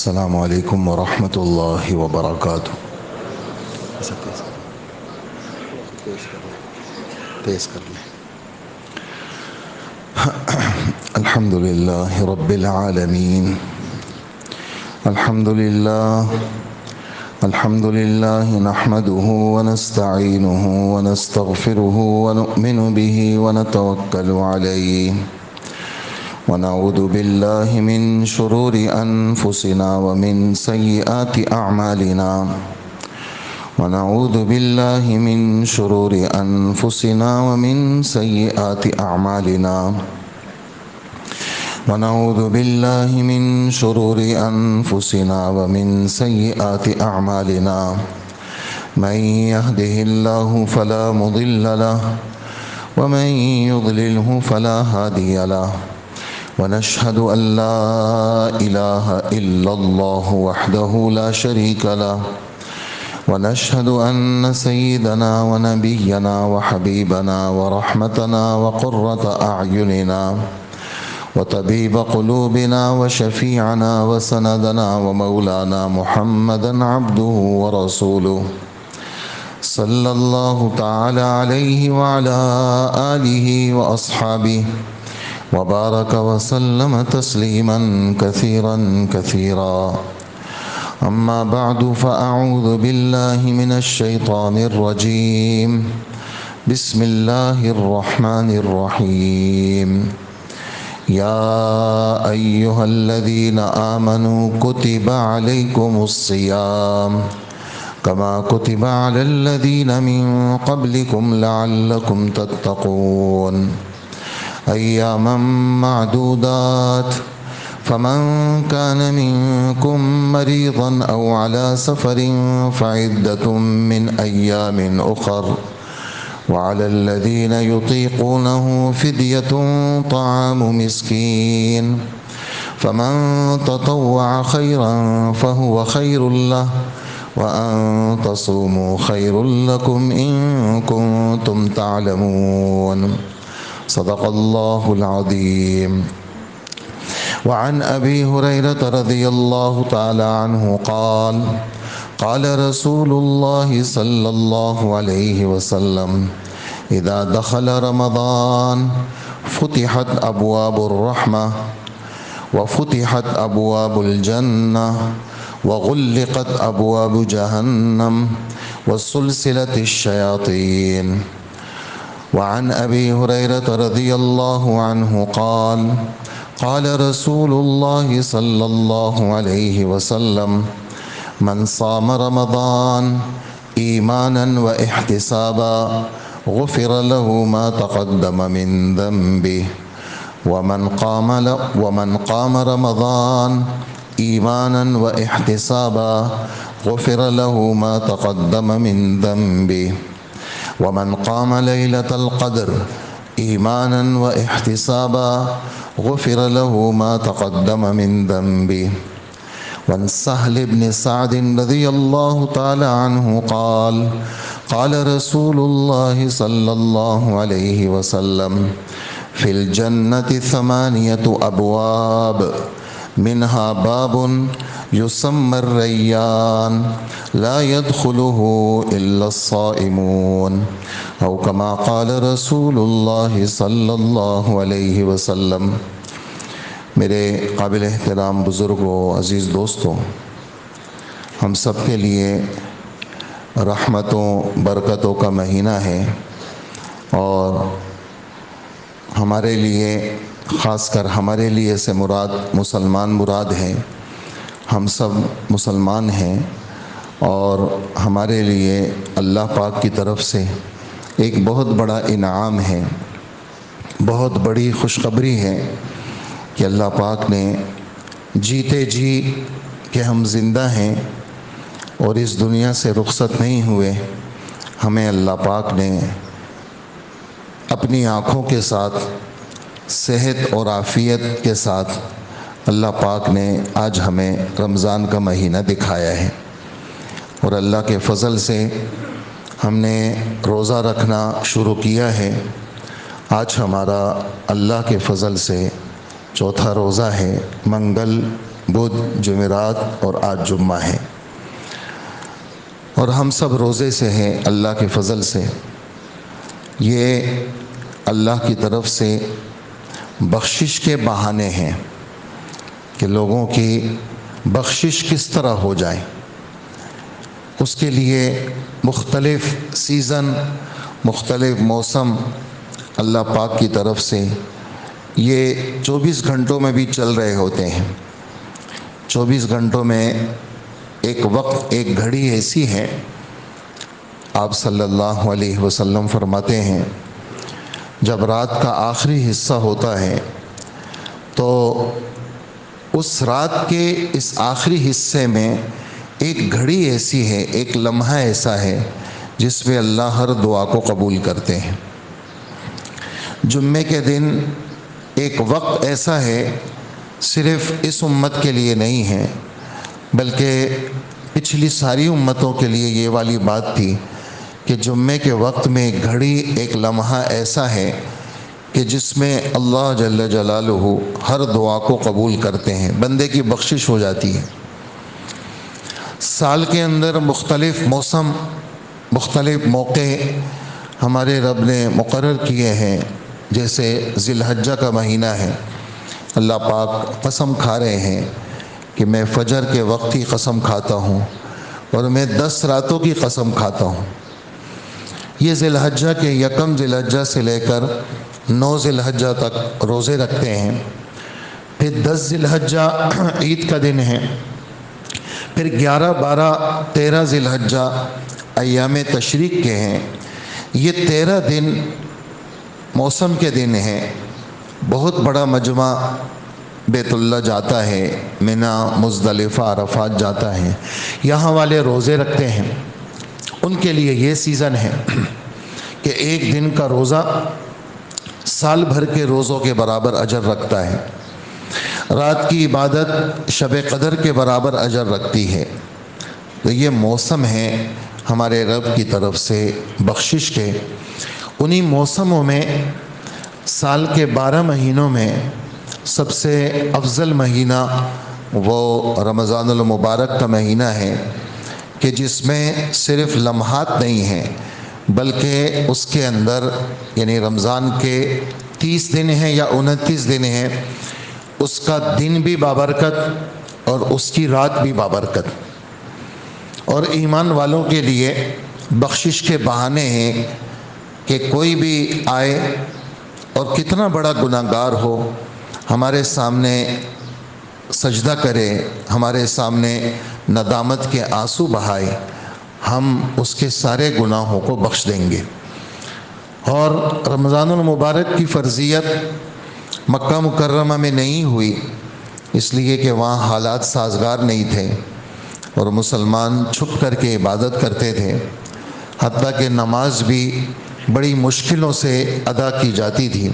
السلام علیکم ورحمۃ اللہ وبرکاتہ۔ تیز کر لیں۔ الحمد للہ رب العالمین، الحمد للہ نحمده ونستعینه ونستغفره ونؤمن به ونتوکل علیہ، ونعوذ باللہ من شرور انفسنا ومن سیئات اعمالنا، ونعوذ باللہ من شرور انفسنا ومن سیئات اعمالنا، ونعوذ باللہ من شرور انفسنا ومن سیئات اعمالنا، من يهده الله فلا مضل له ومن يضلله فلا هادي له، ونشهد أن لا إله إلا الله وحده لا شريك له، ونشهد أن سيدنا ونبينا وحبيبنا ورحمتنا وقرة أعيننا وطبيب قلوبنا وشفيعنا وسندنا ومولانا محمدا عبده ورسوله، صلى الله تعالى عليه وعلى آله وأصحابه وبارك وسلم تسليما كثيرا كثيرا، أما بعد فأعوذ بالله من الشيطان الرجيم، بسم الله الرحمن الرحيم، يا أيها الذين آمنوا كتب عليكم الصيام كما كتب على الذين من قبلكم لعلكم تتقون، أياما معدودات، فمن كان منكم مريضا أو على سفر فعدة من أيام أخر، وعلى الذين يطيقونه فدية طعام مسكين، فمن تطوع خيرا فهو خير له، وأن تصوموا خير لكم إن كنتم تعلمون، صدق الله العظيم۔ وعن أبي هريرة رضي الله تعالى عنه قال قال رسول الله صلى الله عليه وسلم إذا دخل رمضان فتحت أبواب الرحمة وفتحت أبواب الجنة وغلقت أبواب جهنم وسلسلت الشياطين۔ وعن أبي هريرة رضي الله عنه قال قال رسول الله صلى الله عليه وسلم من صام رمضان إيمانا واحتسابا غفر له ما تقدم من ذنبه، ومن قام رمضان إيمانا واحتسابا غفر له ما تقدم من ذنبه، ومن قام ليلة القدر إيمانا واحتسابا غفر له ما تقدم من ذنبه۔ وعن سهل بن سعد رضي الله تعالى عنه قال قال رسول الله صلى الله عليه وسلم في الجنة 8 أبواب منها باب يسمى الريان لا يدخله إلا الصائمون، أو كما قال رسول الله صلی اللہ علیہ وسلم۔ میرے قابل احترام بزرگوں، عزیز دوستوں، ہم سب کے لیے رحمتوں برکتوں کا مہینہ ہے، اور ہمارے لیے، خاص کر ہمارے لیے سے مراد مسلمان مراد ہے۔ ہم سب مسلمان ہیں، اور ہمارے لیے اللہ پاک کی طرف سے ایک بہت بڑا انعام ہے، بہت بڑی خوشخبری ہے کہ اللہ پاک نے جیتے جی کہ ہم زندہ ہیں اور اس دنیا سے رخصت نہیں ہوئے، ہمیں اللہ پاک نے اپنی آنکھوں کے ساتھ، صحت اور عافیت کے ساتھ، اللہ پاک نے آج ہمیں رمضان کا مہینہ دکھایا ہے، اور اللہ کے فضل سے ہم نے روزہ رکھنا شروع کیا ہے۔ آج ہمارا اللہ کے فضل سے چوتھا روزہ ہے۔ منگل بدھ، جمعرات اور آج جمعہ ہے، اور ہم سب روزے سے ہیں اللہ کے فضل سے۔ یہ اللہ کی طرف سے بخشش کے بہانے ہیں کہ لوگوں کی بخشش کس طرح ہو جائے، اس کے لیے مختلف سیزن، مختلف موسم اللہ پاک کی طرف سے یہ 24 گھنٹوں میں بھی چل رہے ہوتے ہیں۔ 24 گھنٹوں میں ایک وقت، ایک گھڑی ایسی ہے، آپ صلی اللہ علیہ وسلم فرماتے ہیں جب رات کا آخری حصہ ہوتا ہے تو اس رات کے اس آخری حصے میں ایک گھڑی ایسی ہے، ایک لمحہ ایسا ہے جس میں اللہ ہر دعا کو قبول کرتے ہیں۔ جمعے کے دن ایک وقت ایسا ہے، صرف اس امت کے لیے نہیں ہے بلکہ پچھلی ساری امتوں کے لیے یہ والی بات تھی کہ جمعے کے وقت میں ایک گھڑی، ایک لمحہ ایسا ہے کہ جس میں اللہ جل جلالہ ہر دعا کو قبول کرتے ہیں، بندے کی بخشش ہو جاتی ہے۔ سال کے اندر مختلف موسم، مختلف موقع ہمارے رب نے مقرر کیے ہیں، جیسے ذی الحجہ کا مہینہ ہے، اللہ پاک قسم کھا رہے ہیں کہ میں فجر کے وقت کی قسم کھاتا ہوں اور میں 10 راتوں کی قسم کھاتا ہوں۔ یہ ذی الحجہ کے یکم ذی الحجہ سے لے کر 9 ذی الحجہ تک روزے رکھتے ہیں، پھر 10 ذی الحجہ عید کا دن ہے، پھر 11، 12، 13 ذی الحجہ ایام تشریق کے ہیں۔ یہ 13 دن موسم کے دن ہیں، بہت بڑا مجمع بیت اللہ جاتا ہے، منی، مزدلفہ، عرفات جاتا ہے، یہاں والے روزے رکھتے ہیں۔ ان کے لیے یہ سیزن ہے کہ ایک دن کا روزہ سال بھر کے روزوں کے برابر اجر رکھتا ہے، رات کی عبادت شب قدر کے برابر اجر رکھتی ہے۔ تو یہ موسم ہے ہمارے رب کی طرف سے بخشش کے۔ انہی موسموں میں سال کے 12 مہینوں میں سب سے افضل مہینہ وہ رمضان المبارک کا مہینہ ہے کہ جس میں صرف لمحات نہیں ہیں بلکہ اس کے اندر، یعنی رمضان کے 30 دن ہیں یا 29 دن ہیں، اس کا دن بھی بابرکت اور اس کی رات بھی بابرکت، اور ایمان والوں کے لیے بخشش کے بہانے ہیں کہ کوئی بھی آئے اور کتنا بڑا گناہگار ہو، ہمارے سامنے سجدہ کرے، ہمارے سامنے ندامت کے آنسو بہائے، ہم اس کے سارے گناہوں کو بخش دیں گے۔ اور رمضان المبارک کی فرضیت مکہ مکرمہ میں نہیں ہوئی، اس لیے کہ وہاں حالات سازگار نہیں تھے اور مسلمان چھپ کر کے عبادت کرتے تھے، حتیٰ کہ نماز بھی بڑی مشکلوں سے ادا کی جاتی تھی۔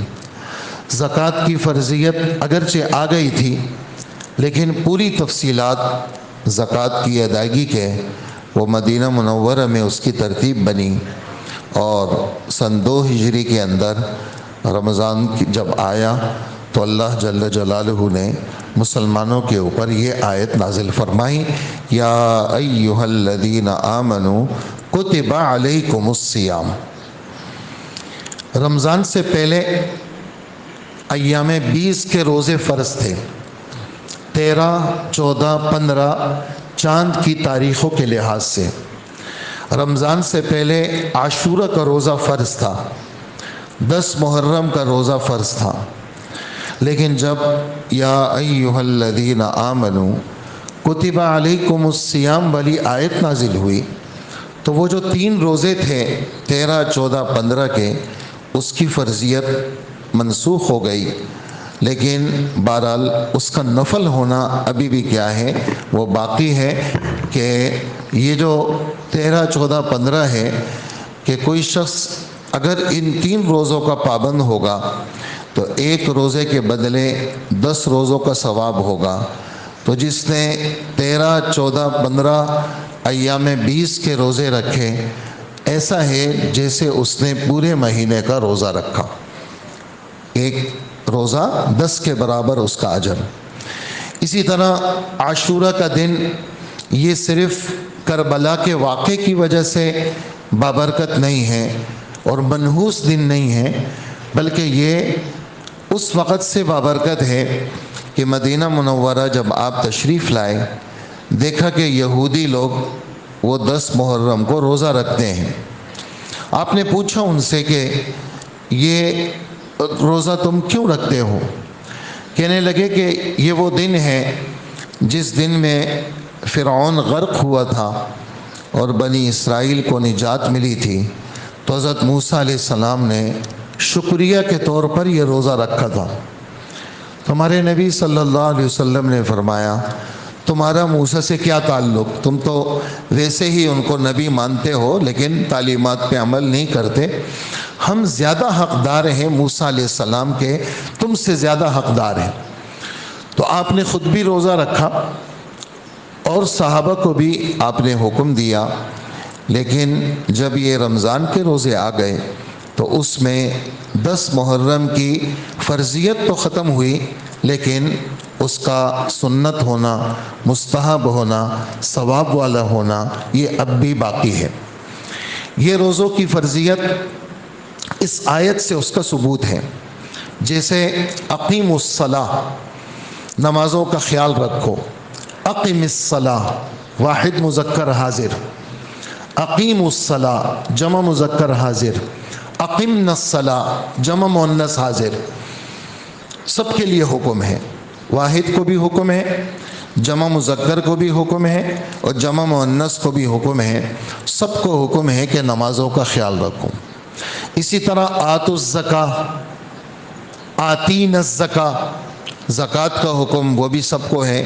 زکوٰۃ کی فرضیت اگرچہ آ گئی تھی لیکن پوری تفصیلات زکوٰۃ کی ادائیگی کے وہ مدینہ منورہ میں اس کی ترتیب بنی، اور سن 2 ہجری کے اندر رمضان جب آیا تو اللہ جل جلالہ نے مسلمانوں کے اوپر یہ آیت نازل فرمائی، یا ایہا الذین آمنوا کتب علیکم الصیام۔ رمضان سے پہلے ایام 20 کے روزے فرض تھے، 13، 14، 15 چاند کی تاریخوں کے لحاظ سے۔ رمضان سے پہلے عاشورہ کا روزہ فرض تھا، 10 محرم کا روزہ فرض تھا، لیکن جب یا ایہا الذین آمنوا کتب علیکم الصیام والی آیت نازل ہوئی تو وہ جو 3 روزے تھے 13، 14، 15 کے، اس کی فرضیت منسوخ ہو گئی، لیکن بہرحال اس کا نفل ہونا ابھی بھی کیا ہے، وہ باقی ہے کہ یہ جو 13، 14، 15 ہے کہ کوئی شخص اگر ان 3 روزوں کا پابند ہوگا تو ایک روزے کے بدلے 10 روزوں کا ثواب ہوگا۔ تو جس نے 13، 14، 15 ایام 20 کے روزے رکھے، ایسا ہے جیسے اس نے پورے مہینے کا روزہ رکھا، ایک روزہ 10 کے برابر اس کا اجر۔ اسی طرح عاشورہ کا دن یہ صرف کربلا کے واقعے کی وجہ سے بابرکت نہیں ہے اور منحوس دن نہیں ہے، بلکہ یہ اس وقت سے بابرکت ہے کہ مدینہ منورہ جب آپ تشریف لائے، دیکھا کہ یہودی لوگ وہ 10 محرم کو روزہ رکھتے ہیں۔ آپ نے پوچھا ان سے کہ یہ روزہ تم کیوں رکھتے ہو؟ کہنے لگے کہ یہ وہ دن ہے جس دن میں فرعون غرق ہوا تھا اور بنی اسرائیل کو نجات ملی تھی، تو حضرت موسیٰ علیہ السلام نے شکریہ کے طور پر یہ روزہ رکھا تھا۔ ہمارے نبی صلی اللہ علیہ وسلم نے فرمایا تمہارا موسیٰ سے کیا تعلق، تم تو ویسے ہی ان کو نبی مانتے ہو لیکن تعلیمات پہ عمل نہیں کرتے، ہم زیادہ حقدار ہیں موسیٰ علیہ السلام کے، تم سے زیادہ حقدار ہیں۔ تو آپ نے خود بھی روزہ رکھا اور صحابہ کو بھی آپ نے حکم دیا، لیکن جب یہ رمضان کے روزے آ گئے تو اس میں 10 محرم کی فرضیت تو ختم ہوئی، لیکن اس کا سنت ہونا، مستحب ہونا، ثواب والا ہونا یہ اب بھی باقی ہے۔ یہ روزوں کی فرضیت اس آیت سے اس کا ثبوت ہے، جیسے اقیم الصلاۃ، نمازوں کا خیال رکھو، اقیم الصلاۃ واحد مذکر حاضر، اقیم الصلاۃ جمع مذکر حاضر، اقمنا الصلاۃ جمع مؤنث حاضر، سب کے لیے حکم ہے، واحد کو بھی حکم ہے، جمع مذکر کو بھی حکم ہے اور جمع مؤنث کو بھی حکم ہے، سب کو حکم ہے کہ نمازوں کا خیال رکھو۔ اسی طرح آتوا الزکاۃ، آتینا الزکاۃ، زکوٰۃ کا حکم وہ بھی سب کو ہے،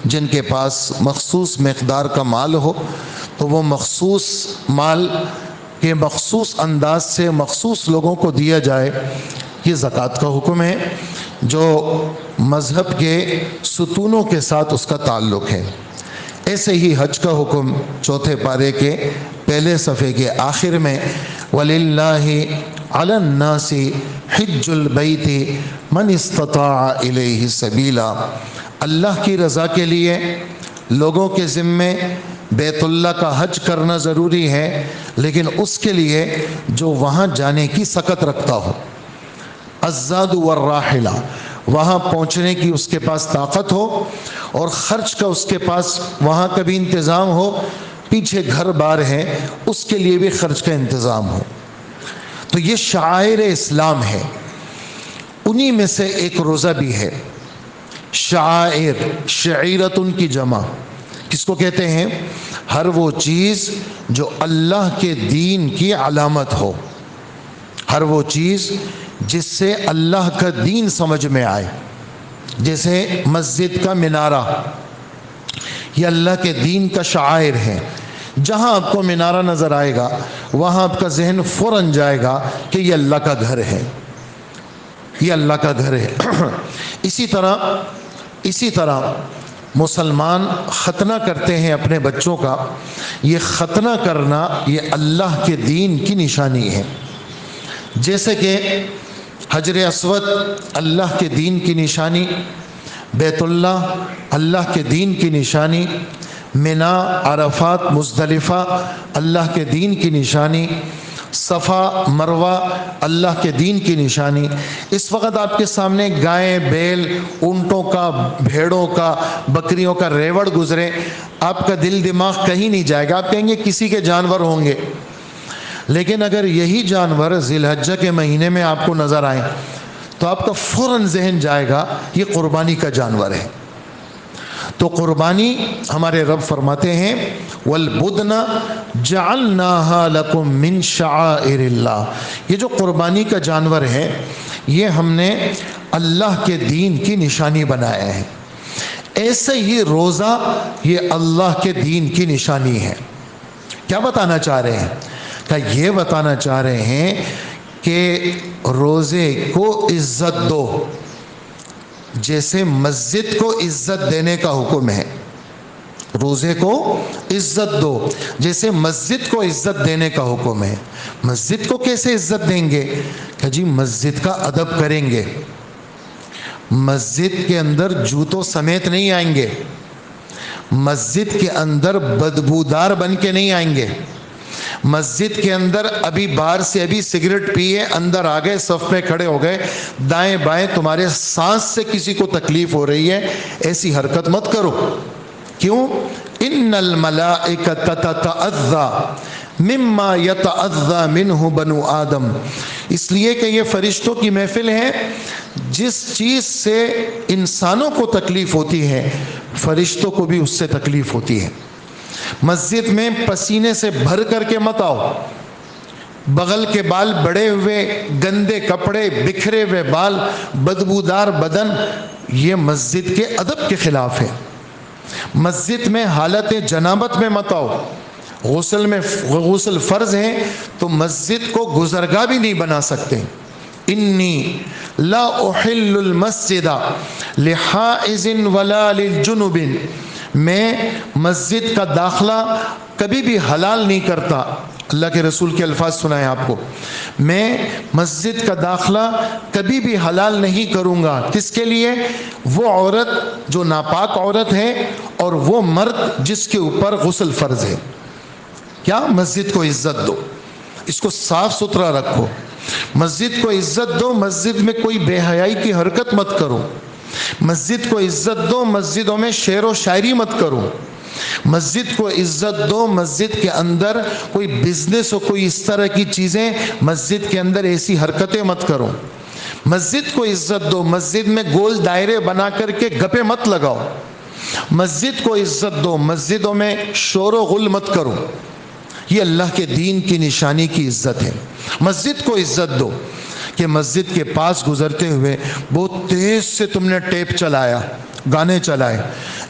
جن کے پاس مخصوص مقدار کا مال ہو تو وہ مخصوص مال کے مخصوص انداز سے مخصوص لوگوں کو دیا جائے، یہ زکوٰۃ کا حکم ہے جو مذہب کے ستونوں کے ساتھ اس کا تعلق ہے۔ ایسے ہی حج کا حکم 4 پارے کے پہلے صفحے کے آخر میں وَلِلَّهِ عَلَى النَّاسِ حِجُّ الْبَيْتِ مَنِ اسْتَطَاعَ إِلَيْهِ سَبِيلًا، اللہ کی رضا کے لیے لوگوں کے ذمے بیت اللہ کا حج کرنا ضروری ہے، لیکن اس کے لیے جو وہاں جانے کی سکت رکھتا ہو، الزاد والراحلہ، وہاں پہنچنے کی اس کے پاس طاقت ہو اور خرچ کا اس کے پاس وہاں کا بھی انتظام ہو، پیچھے گھر بار ہے اس کے لیے بھی خرچ کا انتظام ہو۔ تو یہ شعائر اسلام ہے، انہی میں سے ایک روزہ بھی ہے۔ شعائر، شعیرتن کی جمع کس کو کہتے ہیں؟ ہر وہ چیز جو اللہ کے دین کی علامت ہو، ہر وہ چیز جس سے اللہ کا دین سمجھ میں آئے، جیسے مسجد کا مینارہ یہ اللہ کے دین کا شعائر ہے، جہاں آپ کو مینارہ نظر آئے گا وہاں آپ کا ذہن فوراً جائے گا کہ یہ اللہ کا گھر ہے، یہ اللہ کا گھر ہے۔ اسی طرح مسلمان ختنہ کرتے ہیں اپنے بچوں کا، یہ ختنہ کرنا یہ اللہ کے دین کی نشانی ہے، جیسے کہ حجر اسود اللہ کے دین کی نشانی، بیت اللہ اللہ کے دین کی نشانی، منا، عرفات، مزدلفہ اللہ کے دین کی نشانی، صفا، مروہ اللہ کے دین کی نشانی۔ اس وقت آپ کے سامنے گائے، بیل، اونٹوں کا، بھیڑوں کا، بکریوں کا ریوڑ گزرے، آپ کا دل دماغ کہیں نہیں جائے گا، آپ کہیں گے کسی کے جانور ہوں گے، لیکن اگر یہی جانور ذی الحجہ کے مہینے میں آپ کو نظر آئیں تو آپ کا فوراً ذہن جائے گا یہ قربانی کا جانور ہے۔ تو قربانی ہمارے رب فرماتے ہیں وَالْبُدْنَ جَعَلْنَاهَا لَكُم مِّن شَعَائِرِ اللَّهِ، یہ جو قربانی کا جانور ہے یہ ہم نے اللہ کے دین کی نشانی بنایا ہے۔ ایسے ہی روزہ یہ اللہ کے دین کی نشانی ہے۔ کیا بتانا چاہ رہے ہیں؟ کہ یہ بتانا چاہ رہے ہیں کہ روزے کو عزت دو، جیسے مسجد کو عزت دینے کا حکم ہے، روزے کو عزت دو جیسے مسجد کو عزت دینے کا حکم ہے۔ مسجد کو کیسے عزت دیں گے؟ کہ جی مسجد کا ادب کریں گے، مسجد کے اندر جوتوں سمیت نہیں آئیں گے، مسجد کے اندر بدبودار بن کے نہیں آئیں گے، مسجد کے اندر ابھی باہر سے ابھی سگریٹ پیے اندر آ گئے، صف میں کھڑے ہو گئے، دائیں بائیں تمہارے سانس سے کسی کو تکلیف ہو رہی ہے، ایسی حرکت مت کرو۔ کیوں؟ ان الملائکۃ تتعذی مما یتعذی منہ بنو آدم، اس لیے کہ یہ فرشتوں کی محفل ہے، جس چیز سے انسانوں کو تکلیف ہوتی ہے فرشتوں کو بھی اس سے تکلیف ہوتی ہے۔ مسجد میں پسینے سے بھر کر کے مت آؤ، بغل کے بال بڑے ہوئے، گندے کپڑے، بکھرے ہوئے بال، بدبودار بدن، یہ مسجد کے ادب کے خلاف ہے۔ مسجد میں حالت جنابت میں مت آؤ، غسل فرض ہے تو مسجد کو گزرگاہ بھی نہیں بنا سکتے۔ انی لا احل المسجد لحائض ولا للجنب، میں مسجد کا داخلہ کبھی بھی حلال نہیں کرتا۔ اللہ کے رسول کے الفاظ سنائیں آپ کو، میں مسجد کا داخلہ کبھی بھی حلال نہیں کروں گا۔ کس کے لیے؟ وہ عورت جو ناپاک عورت ہے اور وہ مرد جس کے اوپر غسل فرض ہے۔ کیا؟ مسجد کو عزت دو، اس کو صاف ستھرا رکھو، مسجد کو عزت دو، مسجد میں کوئی بے حیائی کی حرکت مت کرو، مسجد کو عزت دو، مسجدوں میں شعر و شاعری مت کرو، مسجد کو عزت دو، مسجد کے اندر کوئی بزنس ہو، کوئی اس طرح کی چیزیں، مسجد کے اندر ایسی حرکتیں مت کرو، مسجد کو عزت دو، مسجد میں گول دائرے بنا کر کے گپے مت لگاؤ، مسجد کو عزت دو، مسجدوں میں شور و غل مت کرو، یہ اللہ کے دین کی نشانی کی عزت ہے۔ مسجد کو عزت دو کہ مسجد کے پاس گزرتے ہوئے بہت تیز سے تم نے ٹیپ چلایا، گانے چلائے،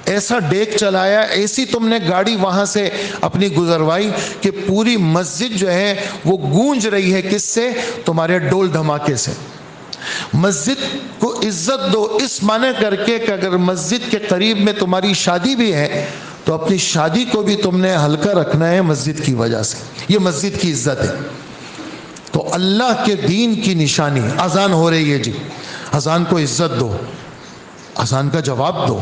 ایسا ڈیک چلایا، ایسی تم نے گاڑی وہاں سے اپنی گزروائی کہ پوری مسجد جو ہے وہ گونج رہی ہے، کس سے؟ تمہارے ڈول دھماکے سے۔ مسجد کو عزت دو اس معنی کر کے کہ اگر مسجد کے قریب میں تمہاری شادی بھی ہے تو اپنی شادی کو بھی تم نے ہلکا رکھنا ہے مسجد کی وجہ سے، یہ مسجد کی عزت ہے۔ تو اللہ کے دین کی نشانی، اذان ہو رہی ہے جی، اذان کو عزت دو، اذان کا جواب دو،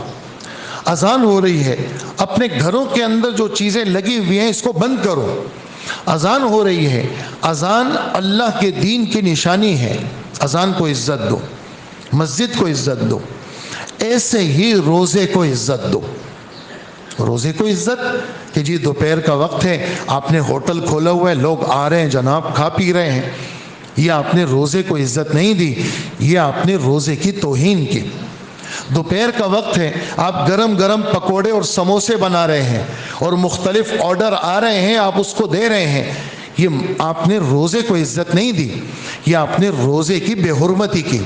اذان ہو رہی ہے، اپنے گھروں کے اندر جو چیزیں لگی ہوئی ہیں اس کو بند کرو، اذان ہو رہی ہے، اذان اللہ کے دین کی نشانی ہے، اذان کو عزت دو، مسجد کو عزت دو۔ ایسے ہی روزے کو عزت دو، روزے کو عزت کہ جی دوپہر کا وقت ہے، آپ نے ہوٹل کھولا ہوا ہے، لوگ آ رہے ہیں جناب، کھا پی رہے ہیں، یہ آپ نے روزے کو عزت نہیں دی، یہ آپ نے روزے کی توہین کی۔ دوپہر کا وقت ہے، آپ گرم گرم پکوڑے اور سموسے بنا رہے ہیں اور مختلف آرڈر آ رہے ہیں، آپ اس کو دے رہے ہیں، یہ آپ نے روزے کو عزت نہیں دی، یہ آپ نے روزے کی بے حرمتی کی۔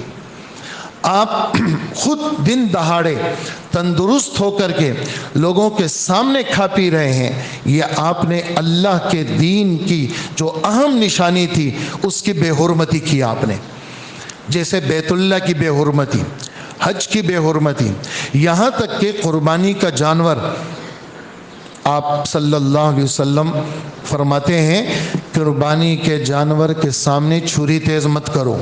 آپ خود دن دہاڑے تندرست ہو کر کے لوگوں کے سامنے کھا پی رہے ہیں، یہ آپ نے اللہ کے دین کی جو اہم نشانی تھی اس کی بے حرمتی کی آپ نے۔ جیسے بیت اللہ کی بے حرمتی، حج کی بے حرمتی، یہاں تک کہ قربانی کا جانور، آپ صلی اللہ علیہ وسلم فرماتے ہیں قربانی کے جانور کے سامنے چھری تیز مت کرو،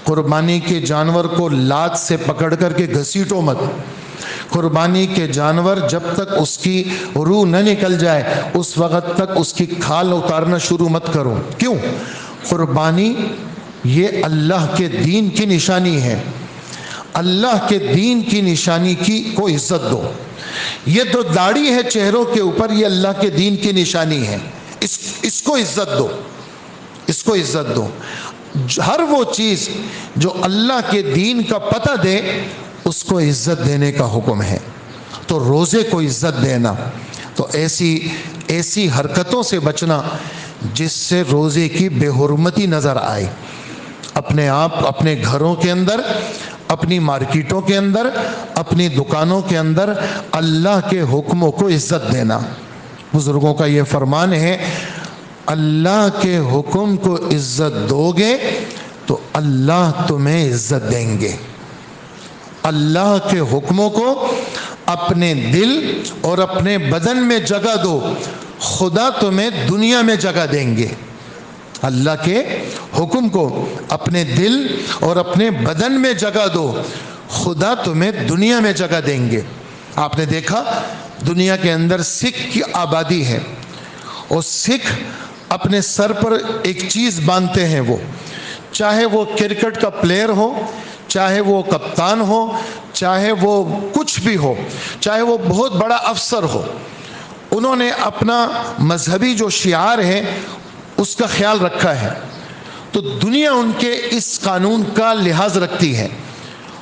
قربانی کے جانور کو لات سے پکڑ کر کے گھسیٹو مت، قربانی کے جانور جب تک اس کی روح نہ نکل جائے اس وقت تک اس کی کھال اتارنا شروع مت کرو۔ کیوں؟ قربانی یہ اللہ کے دین کی نشانی ہے، اللہ کے دین کی نشانی کی کو عزت دو۔ یہ جو داڑھی ہے چہروں کے اوپر، یہ اللہ کے دین کی نشانی ہے، اس کو عزت دو، اس کو عزت دو۔ ہر وہ چیز جو اللہ کے دین کا پتہ دے اس کو عزت دینے کا حکم ہے۔ تو روزے کو عزت دینا، تو ایسی حرکتوں سے بچنا جس سے روزے کی بے حرمتی نظر آئے، اپنے آپ اپنے گھروں کے اندر، اپنی مارکیٹوں کے اندر، اپنی دکانوں کے اندر اللہ کے حکموں کو عزت دینا۔ بزرگوں کا یہ فرمان ہے، اللہ کے حکم کو عزت دو گے تو اللہ تمہیں عزت دیں گے۔ اللہ کے حکموں کو اپنے دل اور اپنے بدن میں جگہ دو، خدا تمہیں دنیا میں جگہ دیں گے۔ اللہ کے حکم کو اپنے دل اور اپنے بدن میں جگہ دو، خدا تمہیں دنیا میں جگہ دیں گے. آپ نے دیکھا دنیا کے اندر سکھ کی آبادی ہے، اور سکھ اپنے سر پر ایک چیز باندھتے ہیں، وہ چاہے وہ کرکٹ کا پلیئر ہو، چاہے وہ کپتان ہو، چاہے وہ کچھ بھی ہو، چاہے وہ بہت بڑا افسر ہو، انہوں نے اپنا مذہبی جو شعار ہے اس کا خیال رکھا ہے. تو دنیا ان کے اس قانون کا لحاظ رکھتی ہے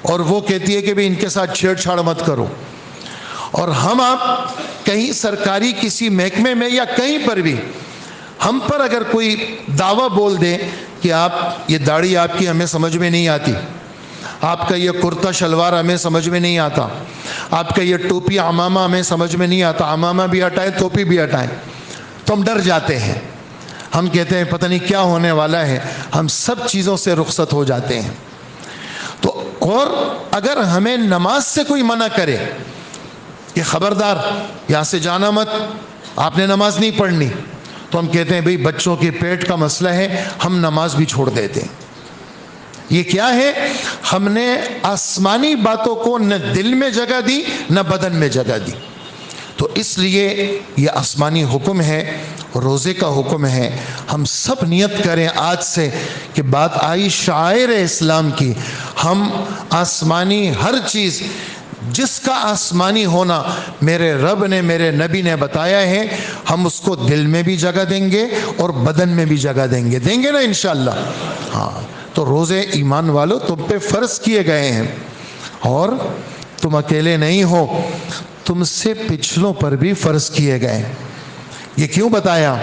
اور وہ کہتی ہے کہ بھی ان کے ساتھ چھیڑ چھاڑ مت کرو. اور ہم آپ کہیں سرکاری کسی محکمے میں یا کہیں پر بھی ہم پر اگر کوئی دعویٰ بول دے کہ آپ یہ داڑھی آپ کی ہمیں سمجھ میں نہیں آتی، آپ کا یہ کرتا شلوار ہمیں سمجھ میں نہیں آتا، آپ کا یہ ٹوپی عمامہ ہمیں سمجھ میں نہیں آتا، عمامہ بھی ہٹائیں ٹوپی بھی ہٹائیں، تو ہم ڈر جاتے ہیں. ہم کہتے ہیں پتہ نہیں کیا ہونے والا ہے، ہم سب چیزوں سے رخصت ہو جاتے ہیں. تو اور اگر ہمیں نماز سے کوئی منع کرے کہ خبردار یہاں سے جانا مت، آپ نے نماز نہیں پڑھنی، تو ہم کہتے ہیں بھئی بچوں کے پیٹ کا مسئلہ ہے، ہم نماز بھی چھوڑ دیتے ہیں. یہ کیا ہے؟ ہم نے آسمانی باتوں کو نہ دل میں جگہ دی نہ بدن میں جگہ دی. تو اس لیے یہ آسمانی حکم ہے، روزے کا حکم ہے. ہم سب نیت کریں آج سے کہ بات آئی شعائر اسلام کی، ہم آسمانی ہر چیز جس کا آسمانی ہونا میرے رب نے میرے نبی نے بتایا ہے، ہم اس کو دل میں بھی جگہ دیں گے اور بدن میں بھی جگہ دیں گے نا انشاءاللہ. ہاں تو روزے ایمان والو تم پہ فرض کیے گئے ہیں، اور تم اکیلے نہیں ہو، تم سے پچھلوں پر بھی فرض کیے گئے. یہ کیوں بتایا؟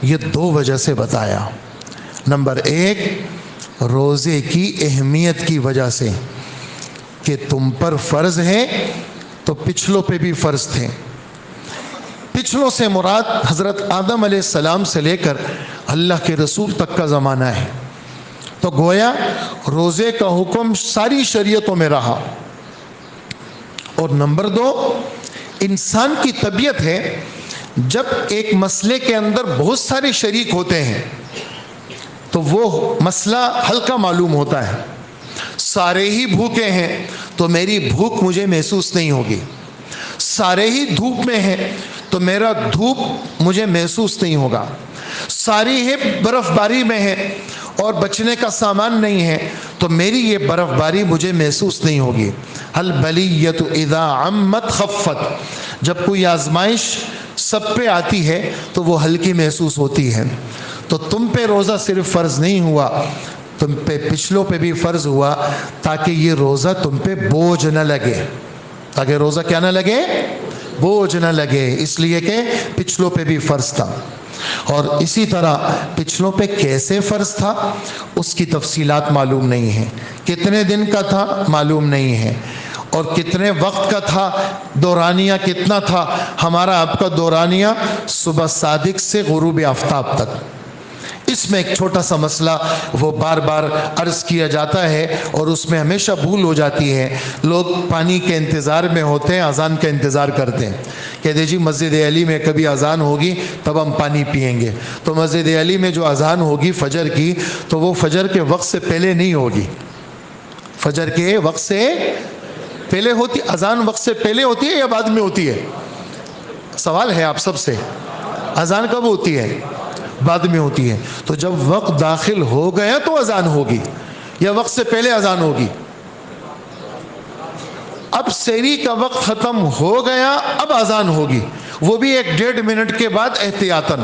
یہ دو وجہ سے بتایا. نمبر ایک، روزے کی اہمیت کی وجہ سے کہ تم پر فرض ہے تو پچھلوں پہ بھی فرض تھے. پچھلوں سے مراد حضرت آدم علیہ السلام سے لے کر اللہ کے رسول تک کا زمانہ ہے. تو گویا روزے کا حکم ساری شریعتوں میں رہا. اور نمبر دو، انسان کی طبیعت ہے جب ایک مسئلے کے اندر بہت سارے شریک ہوتے ہیں تو وہ مسئلہ ہلکا معلوم ہوتا ہے. سارے ہی بھوکے ہیں تو میری بھوک مجھے محسوس نہیں ہوگی، سارے ہی دھوپ میں ہیں تو میرا دھوپ مجھے محسوس نہیں ہوگا، ساری ہی برف باری میں ہیں اور بچنے کا سامان نہیں ہے تو میری یہ برف باری مجھے محسوس نہیں ہوگی. البلیۃ اذا عمت خفت، جب کوئی آزمائش سب پہ آتی ہے تو وہ ہلکی محسوس ہوتی ہے. تو تم پہ روزہ صرف فرض نہیں ہوا، تم پہ پچھلوں پہ بھی فرض ہوا تاکہ یہ روزہ تم پہ بوجھ نہ لگے، تاکہ روزہ کیا نہ لگے؟ بوجھ نہ لگے. اس لیے کہ پچھلوں پہ بھی فرض تھا. اور اسی طرح پچھلوں پہ کیسے فرض تھا اس کی تفصیلات معلوم نہیں ہیں، کتنے دن کا تھا معلوم نہیں ہے، اور کتنے وقت کا تھا، دورانیہ کتنا تھا. ہمارا آپ کا دورانیہ صبح صادق سے غروب آفتاب تک. اس میں ایک چھوٹا سا مسئلہ وہ بار بار عرض کیا جاتا ہے اور اس میں ہمیشہ بھول ہو جاتی ہے. لوگ پانی کے انتظار میں ہوتے ہیں، اذان کا انتظار کرتے ہیں. کہتے جی مسجد علی میں کبھی اذان ہوگی تب ہم پانی پئیں گے. تو مسجد علی میں جو اذان ہوگی فجر کی تو وہ فجر کے وقت سے پہلے نہیں ہوگی، فجر کے وقت سے پہلے ہوتی. اذان وقت سے پہلے ہوتی ہے یا بعد میں ہوتی ہے؟ سوال ہے آپ سب سے. اذان کب ہوتی ہے؟ بعد میں ہوتی ہے. تو جب وقت داخل ہو گیا تو اذان ہوگی یا وقت سے پہلے اذان ہوگی؟ اب سحری کا وقت ختم ہو گیا اب اذان ہوگی، وہ بھی 1-1.5 منٹ کے بعد احتیاطاً.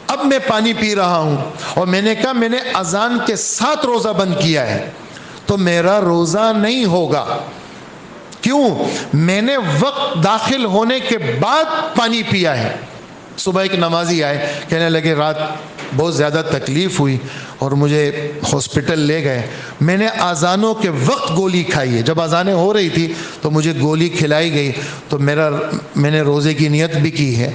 اب میں پانی پی رہا ہوں اور میں نے کہا میں نے اذان کے ساتھ روزہ بند کیا ہے تو میرا روزہ نہیں ہوگا. کیوں؟ میں نے وقت داخل ہونے کے بعد پانی پیا ہے. صبح ایک نمازی آئے، کہنے لگے رات بہت زیادہ تکلیف ہوئی اور مجھے ہاسپٹل لے گئے، میں نے اذانوں کے وقت گولی کھائی ہے. جب اذانیں ہو رہی تھی تو مجھے گولی کھلائی گئی تو میں نے روزے کی نیت بھی کی ہے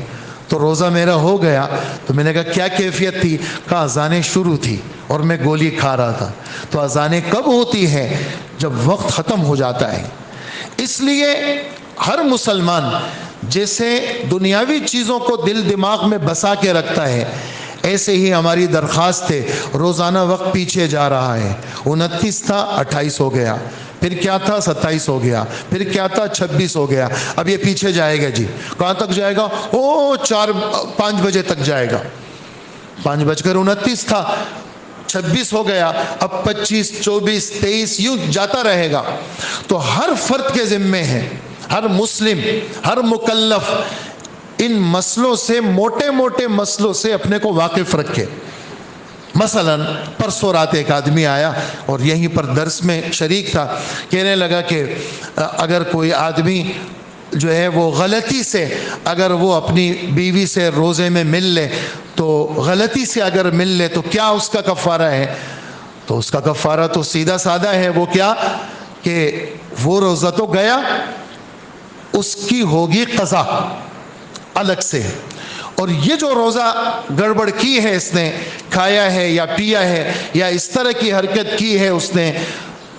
تو روزہ میرا ہو گیا. تو میں نے کہا کیا کیفیت تھی؟ کہا اذانیں شروع تھی اور میں گولی کھا رہا تھا. تو اذانیں کب ہوتی ہے؟ جب وقت ختم ہو جاتا ہے. اس لیے ہر مسلمان جیسے دنیاوی چیزوں کو دل دماغ میں بسا کے رکھتا ہے، ایسے ہی ہماری درخواست ہے، روزانہ وقت پیچھے جا رہا ہے، 29 تھا 28 ہو گیا، پھر کیا تھا 27 ہو گیا، پھر کیا تھا 26 ہو گیا، اب یہ پیچھے جائے گا جی، کہاں تک جائے گا؟ 5 بجے تک جائے گا۔ 5:29 تھا، 26 ہو گیا، اب 25 24 23 یوں جاتا رہے گا۔ تو ہر فرد کے ذمے ہے، ہر مسلم، ہر مکلف ان مسئلوں سے، موٹے موٹے مسئلوں سے اپنے کو واقف رکھے۔ مثلا پرسوں رات ایک آدمی آیا اور یہیں پر درس میں شریک تھا، کہنے لگا کہ اگر کوئی آدمی جو ہے وہ غلطی سے اگر وہ اپنی بیوی سے روزے میں مل لے، تو غلطی سے اگر مل لے تو کیا اس کا کفارہ ہے؟ تو اس کا کفارہ تو سیدھا سادہ ہے، وہ کیا کہ وہ روزہ تو گیا، اس کی ہوگی قضا الگ سے، اور یہ جو روزہ گڑبڑ کی ہے، اس نے کھایا ہے یا پیا ہے یا اس طرح کی حرکت کی ہے اس نے،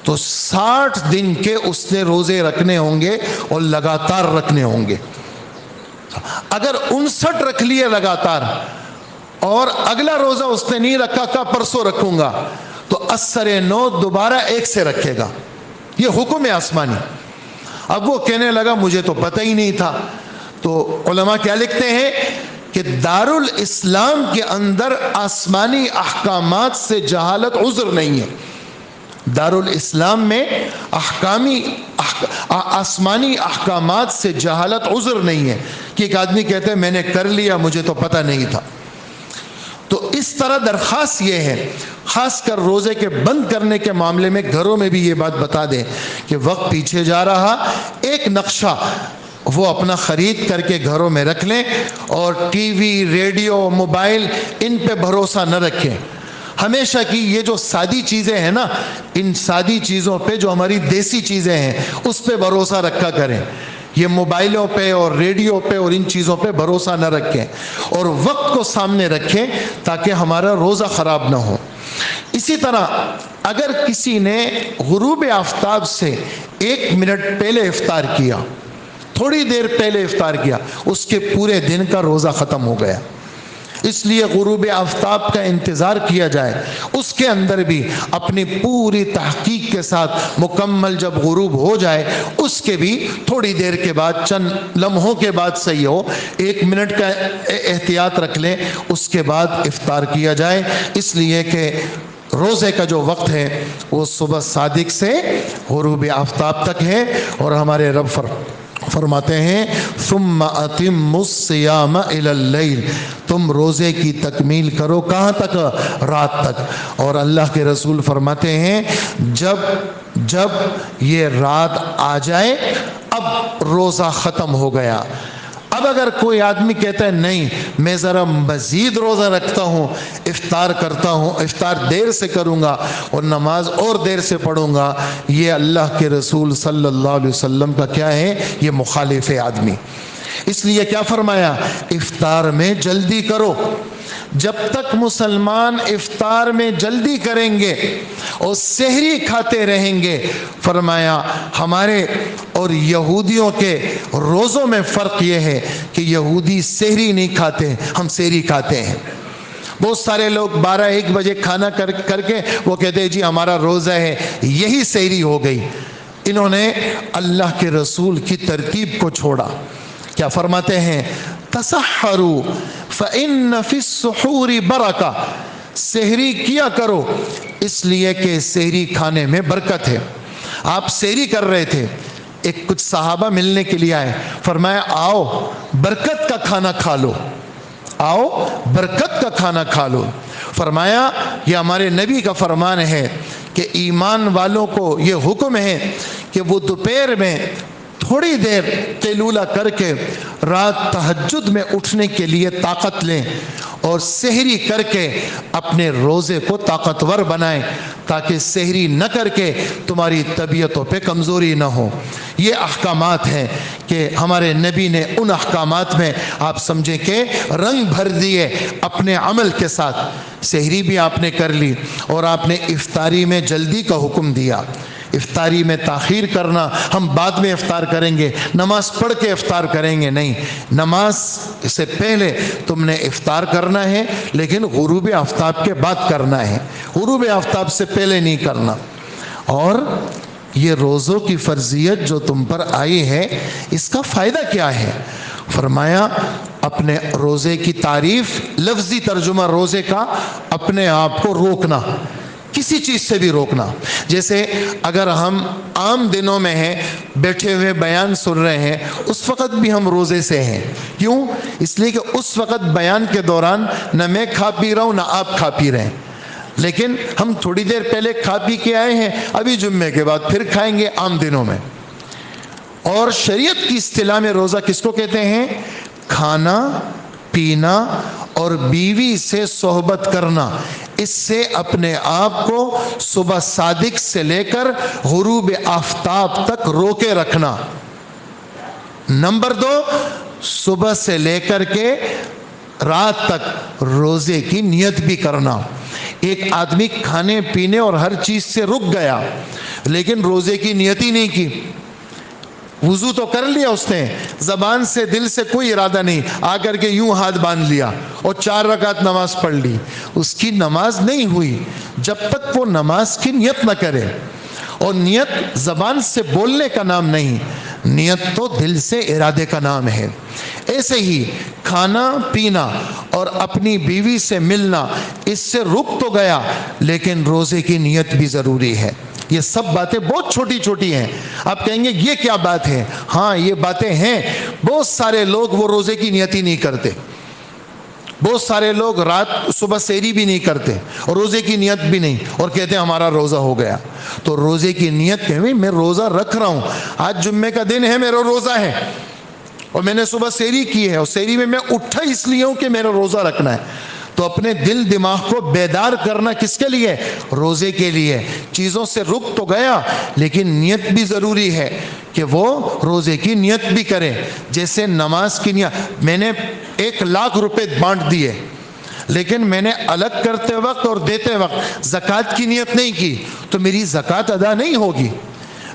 تو 60 دن کے اس نے روزے رکھنے ہوں گے اور لگاتار رکھنے ہوں گے۔ اگر 59 رکھ لیے لگاتار اور اگلا روزہ اس نے نہیں رکھا، کا پرسوں رکھوں گا، تو اثر 9 دوبارہ 1 سے رکھے گا۔ یہ حکم ہے آسمانی۔ اب وہ کہنے لگا مجھے تو پتہ ہی نہیں تھا۔ تو علماء کیا لکھتے ہیں کہ دارالاسلام کے اندر آسمانی احکامات سے جہالت عذر نہیں ہے۔ دارالاسلام میں آسمانی احکامات سے جہالت عذر نہیں ہے کہ ایک آدمی کہتے ہیں میں نے کر لیا، مجھے تو پتہ نہیں تھا۔ تو اس طرح درخواست یہ ہے، خاص کر روزے کے بند کرنے کے معاملے میں گھروں میں بھی یہ بات بتا دیں کہ وقت پیچھے جا رہا، ایک نقشہ وہ اپنا خرید کر کے گھروں میں رکھ لیں، اور ٹی وی، ریڈیو، موبائل ان پہ بھروسہ نہ رکھیں۔ ہمیشہ کی یہ جو سادی چیزیں ہیں نا، ان سادی چیزوں پہ جو ہماری دیسی چیزیں ہیں اس پہ بھروسہ رکھا کریں۔ یہ موبائلوں پہ اور ریڈیو پہ اور ان چیزوں پہ بھروسہ نہ رکھیں، اور وقت کو سامنے رکھیں تاکہ ہمارا روزہ خراب نہ ہو۔ اسی طرح اگر کسی نے غروب آفتاب سے 1 منٹ پہلے افطار کیا، تھوڑی دیر پہلے افطار کیا، اس کے پورے دن کا روزہ ختم ہو گیا۔ اس لیے غروب آفتاب کا انتظار کیا جائے، اس کے اندر بھی اپنی پوری تحقیق کے ساتھ مکمل جب غروب ہو جائے، اس کے بھی تھوڑی دیر کے بعد، چند لمحوں کے بعد صحیح ہو، 1 منٹ کا احتیاط رکھ لیں، اس کے بعد افطار کیا جائے۔ اس لیے کہ روزے کا جو وقت ہے وہ صبح صادق سے غروب آفتاب تک ہے، اور ہمارے رب فرماتے ہیں ثم اتم الصیام الی اللیل، تم روزے کی تکمیل کرو کہاں تک؟ رات تک۔ اور اللہ کے رسول فرماتے ہیں جب یہ رات آ جائے اب روزہ ختم ہو گیا۔ اب اگر کوئی آدمی کہتا ہے نہیں میں ذرا مزید روزہ رکھتا ہوں، افطار کرتا ہوں، افطار دیر سے کروں گا اور نماز اور دیر سے پڑھوں گا، یہ اللہ کے رسول صلی اللہ علیہ وسلم کا کیا ہے؟ یہ مخالف ہے آدمی۔ اس لیے کیا فرمایا؟ افطار میں جلدی کرو۔ جب تک مسلمان افطار میں جلدی کریں گے اور سحری کھاتے رہیں گے، فرمایا ہمارے اور یہودیوں کے روزوں میں فرق یہ ہے کہ یہودی سحری نہیں کھاتے، ہم سحری کھاتے ہیں۔ بہت سارے لوگ 12-1 بجے کھانا کر کے وہ کہتے ہیں جی ہمارا روزہ ہے، یہی سحری ہو گئی۔ انہوں نے اللہ کے رسول کی ترتیب کو چھوڑا۔ کیا فرماتے ہیں؟ تسحروا فإن فی السحور برکہ، سحری کیا کرو اس لیے کہ سحری کھانے میں برکت ہے۔ آپ سحری کر رہے تھے، ایک کچھ صحابہ ملنے کے لیے آئے، فرمایا آؤ برکت کا کھانا کھا لو، آؤ برکت کا کھانا کھا لو۔ فرمایا یہ ہمارے نبی کا فرمان ہے کہ ایمان والوں کو یہ حکم ہے کہ وہ دوپہر میں تھوڑی دیر قیلولہ کر کے رات تہجد میں اٹھنے کے لیے طاقت لیں، اور سحری کر کے اپنے روزے کو طاقتور بنائیں تاکہ سحری نہ کر کے تمہاری طبیعتوں پہ کمزوری نہ ہو۔ یہ احکامات ہیں کہ ہمارے نبی نے ان احکامات میں آپ سمجھیں کہ رنگ بھر دیے اپنے عمل کے ساتھ۔ سحری بھی آپ نے کر لی اور آپ نے افطاری میں جلدی کا حکم دیا۔ افطاری میں تاخیر کرنا، ہم بعد میں افطار کریں گے، نماز پڑھ کے افطار کریں گے، نہیں، نماز سے پہلے تم نے افطار کرنا ہے، لیکن غروب آفتاب کے بعد کرنا ہے، غروب آفتاب سے پہلے نہیں کرنا۔ اور یہ روزوں کی فرضیت جو تم پر آئی ہے، اس کا فائدہ کیا ہے؟ فرمایا اپنے روزے کی تعریف، لفظی ترجمہ روزے کا اپنے آپ کو روکنا، کسی چیز سے بھی روکنا۔ جیسے اگر ہم عام دنوں میں ہیں، بیٹھے ہوئے بیان سن رہے ہیں، اس وقت بھی ہم روزے سے ہیں۔ کیوں؟ اس لیے کہ اس وقت بیان کے دوران نہ میں کھا پی رہا ہوں نہ آپ کھا پی رہے ہیں، لیکن ہم تھوڑی دیر پہلے کھا پی کے آئے ہیں، ابھی جمعے کے بعد پھر کھائیں گے عام دنوں میں۔ اور شریعت کی اصطلاح میں روزہ کس کو کہتے ہیں؟ کھانا پینا اور بیوی سے صحبت کرنا، اس سے اپنے آپ کو صبح صادق سے لے کر غروب آفتاب تک روکے رکھنا۔ نمبر 2، صبح سے لے کر کے رات تک روزے کی نیت بھی کرنا۔ ایک آدمی کھانے پینے اور ہر چیز سے رک گیا، لیکن روزے کی نیت ہی نہیں کی، وضو تو کر لیا اس نے، زبان سے دل سے کوئی ارادہ نہیں، آ کر کے یوں ہاتھ باندھ لیا اور 4 رکعت نماز پڑھ لی، اس کی نماز نہیں ہوئی جب تک وہ نماز کی نیت نہ کرے۔ اور نیت زبان سے بولنے کا نام نہیں، نیت تو دل سے ارادے کا نام ہے۔ ایسے ہی کھانا پینا اور اپنی بیوی سے ملنا، اس سے رک تو گیا لیکن روزے کی نیت بھی ضروری ہے۔ یہ سب باتیں بہت چھوٹی چھوٹی ہیں، آپ کہیں گے یہ کیا بات ہے؟ ہاں یہ باتیں ہیں۔ بہت سارے لوگ وہ روزے کی نیت ہی نہیں کرتے، بہت سارے لوگ رات صبح سحری بھی نہیں کرتے اور روزے کی نیت بھی نہیں، اور کہتے ہیں ہمارا روزہ ہو گیا۔ تو روزے کی نیت کہ میں روزہ رکھ رہا ہوں، آج جمعے کا دن ہے، میرا روزہ ہے، اور میں نے صبح سحری کی ہے، اور سحری میں اٹھا اس لیے ہوں کہ میرا روزہ رکھنا ہے۔ تو اپنے دل دماغ کو بیدار کرنا کس کے لیے؟ روزے کے لیے۔ چیزوں سے رک تو گیا لیکن نیت بھی ضروری ہے کہ وہ روزے کی نیت بھی کرے۔ جیسے نماز کی نیت، میں نے 1,00,000 روپے بانٹ دیے، لیکن میں نے الگ کرتے وقت اور دیتے وقت زکوٰۃ کی نیت نہیں کی، تو میری زکوٰۃ ادا نہیں ہوگی۔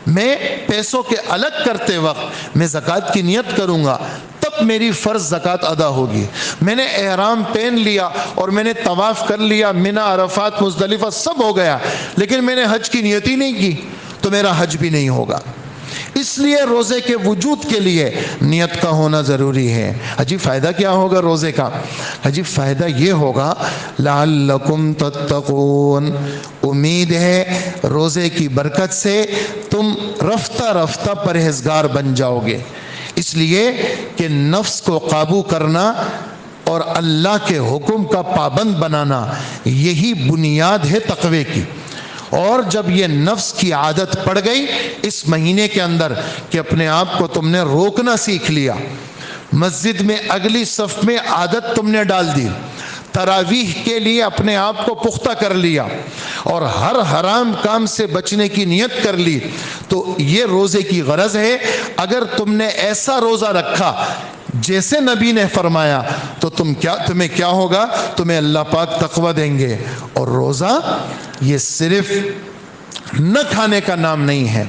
میں پیسوں کے الگ کرتے وقت میں زکوٰۃ کی نیت کروں گا، تب میری فرض زکوٰۃ ادا ہوگی۔ میں نے احرام پہن لیا اور میں نے طواف کر لیا، منی، عرفات، مزدلفہ سب ہو گیا، لیکن میں نے حج کی نیت ہی نہیں کی، تو میرا حج بھی نہیں ہوگا۔ اس لیے روزے کے وجود کے لیے نیت کا ہونا ضروری ہے۔ حجی فائدہ کیا ہوگا روزے کا؟ حجی فائدہ یہ ہوگا لعلکم تتقون، امید ہے روزے کی برکت سے تم رفتہ رفتہ پرہیزگار بن جاؤ گے، اس لیے کہ نفس کو قابو کرنا اور اللہ کے حکم کا پابند بنانا، یہی بنیاد ہے تقوی کی۔ اور جب یہ نفس کی عادت پڑ گئی اس مہینے کے اندر کہ اپنے آپ کو تم نے روکنا سیکھ لیا، مسجد میں اگلی صف میں عادت تم نے ڈال دی، تراویح کے لیے اپنے آپ کو پختہ کر لیا، اور ہر حرام کام سے بچنے کی نیت کر لی، تو یہ روزے کی غرض ہے۔ اگر تم نے ایسا روزہ رکھا جیسے نبی نے فرمایا تو تمہیں کیا ہوگا؟ تمہیں اللہ پاک تقوی دیں گے۔ اور روزہ یہ صرف نہ کھانے کا نام نہیں ہے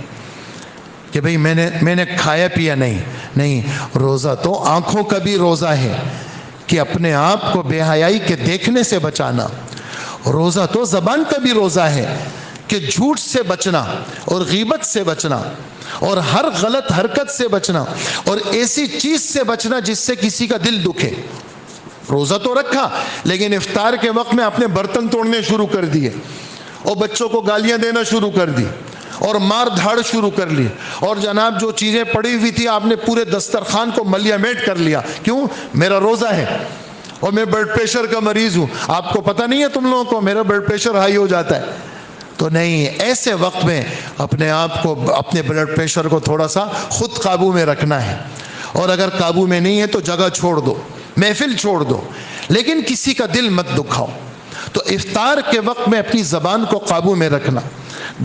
کہ بھئی میں نے کھایا پیا، نہیں، روزہ تو آنکھوں کا بھی روزہ ہے کہ اپنے آپ کو بے حیائی کے دیکھنے سے بچانا۔ روزہ تو زبان کا بھی روزہ ہے کہ جھوٹ سے بچنا اور غیبت سے بچنا اور ہر غلط حرکت سے بچنا اور ایسی چیز سے بچنا جس سے کسی کا دل دکھے۔ روزہ تو رکھا لیکن افطار کے وقت میں اپنے برتن توڑنے شروع کر دیے اور بچوں کو گالیاں دینا شروع کر دی اور مار دھاڑ شروع کر لی، اور جناب جو چیزیں پڑی ہوئی تھی آپ نے پورے دسترخوان کو ملیا میٹ کر لیا۔ کیوں؟ میرا روزہ ہے اور میں بلڈ پریشر کا مریض ہوں، آپ کو پتہ نہیں ہے تم لوگوں کو میرا بلڈ پریشر ہائی ہو جاتا ہے۔ تو نہیں، ایسے وقت میں اپنے آپ کو، اپنے بلڈ پریشر کو تھوڑا سا خود قابو میں رکھنا ہے، اور اگر قابو میں نہیں ہے تو جگہ چھوڑ دو، محفل چھوڑ دو، لیکن کسی کا دل مت دکھاؤ۔ تو افطار کے وقت میں اپنی زبان کو قابو میں رکھنا،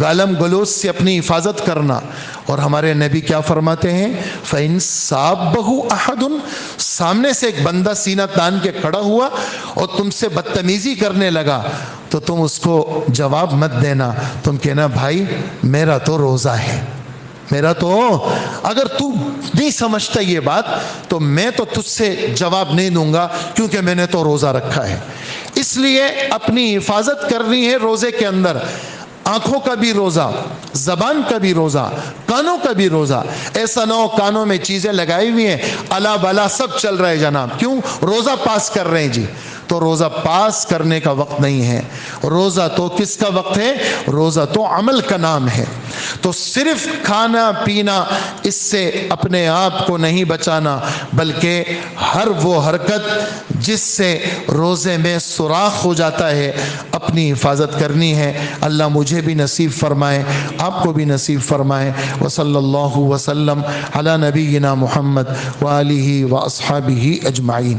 گالم گلوچ سے اپنی حفاظت کرنا۔ اور ہمارے نبی کیا فرماتے ہیں؟ فَإِن صَابَّهُ أَحَدٌ، سامنے سے ایک بندہ سینہ تان کے کھڑا ہوا اور تم سے بدتمیزی کرنے لگا تو تم اس کو جواب مت دینا، تم کہنا بھائی میرا تو روزہ ہے، میرا تو، اگر تو نہیں سمجھتا یہ بات تو میں تو تجھ سے جواب نہیں دوں گا، کیونکہ میں نے تو روزہ رکھا ہے۔ اس لیے اپنی حفاظت کرنی ہے روزے کے اندر، آنکھوں کا بھی روزہ، زبان کا بھی روزہ، کانوں کا بھی روزہ۔ ایسا نہ ہو کانوں میں چیزیں لگائی ہوئی ہیں، الا بلا سب چل رہا ہے جناب، کیوں؟ روزہ پاس کر رہے ہیں جی، تو روزہ پاس کرنے کا وقت نہیں ہے، روزہ تو کس کا وقت ہے؟ روزہ تو عمل کا نام ہے۔ تو صرف کھانا پینا اس سے اپنے آپ کو نہیں بچانا، بلکہ ہر وہ حرکت جس سے روزے میں سوراخ ہو جاتا ہے اپنی حفاظت کرنی ہے۔ اللہ مجھے بھی نصیب فرمائے، آپ کو بھی نصیب فرمائے۔ وصلی اللہ وسلم علی نبینا محمد وآلہ واصحابہ اجمعین۔